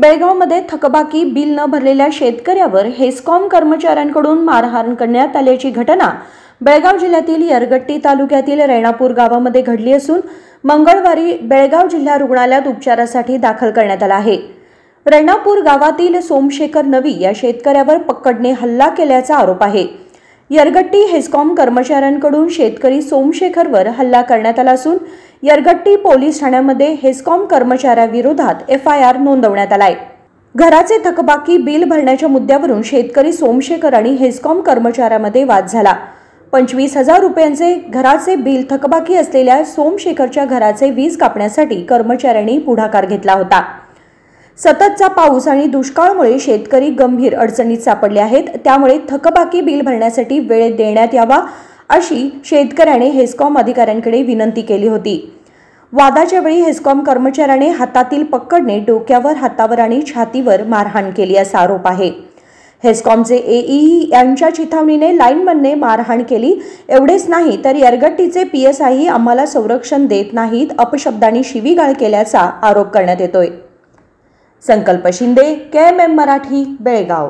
बेळगावमध्ये थकबाकी बिल न भरलेल्या शेतकऱ्यावर हेस्कॉम कर्मचाऱ्यांकडून मारहाण करण्यात आल्याची घटना बेळगाव जिल्ह्यातील यरगट्टी तालुक्यातील रेणापूर गावामध्ये घडली असून मंगळवारी बेळगाव जिल्हा रुग्णालयात उपचारासाठी दाखल करण्यात आला आहे। रेणापूर गावातील सोमशेखर नवी या शेतकऱ्यावर पकडने हल्ला केल्याचा आरोप आहे। यरगट्टी हेस्कॉम कर्मचाऱ्यांकडून शेतकरी सोमशेखरवर हल्ला करण्यात आला असून यरगट्टी पोलीस ठाण्यामध्ये हेस्कॉम कर्मचाऱ्याविरोधात FIR नोंदवण्यात आलाय। घराचे थकबाकी बिल भरण्याच्या मुद्द्यावरून शेतकरी सोमशेखर आणि हेस्कॉम कर्मचाऱ्यामध्ये वाद झाला। 25,000 रुपयांचे घराचे बिल थकबाकी असलेल्या सोमशेखरच्या घराचे वीज कापण्यासाठी कर्मचाऱ्यांनी पुढाकार घेतला होता। सततचा पाऊस आणि दुष्काळामुळे शेतकरी गंभीर अडचणीत सापडले आहेत, त्यामुळे थकबाकी बिल भरण्यासाठी वेळ देण्यात यावा अशी शेतकऱ्याने हेस्कॉम अधिकाऱ्यांकडे विनंती केली होती। वादाच्या वेळी हेस्कॉम कर्मचाऱ्याने हातातील पकडने डोक्यावर, हातावर आणि छातीवर मारहाण केली असा आरोप आहे। हेस्कॉमचे AE यांच्या चिथावणीने लाईनमनने मारहाण केली। एवढेच नाही तर यरगट्टीचे PSI आम्हाला संरक्षण देत नाहीत, अपशब्दांनी शिवीगाळ केल्याचा आरोप करण्यात येतोय। संकल्प शिंदे, KMM मराठी, बेळगाव।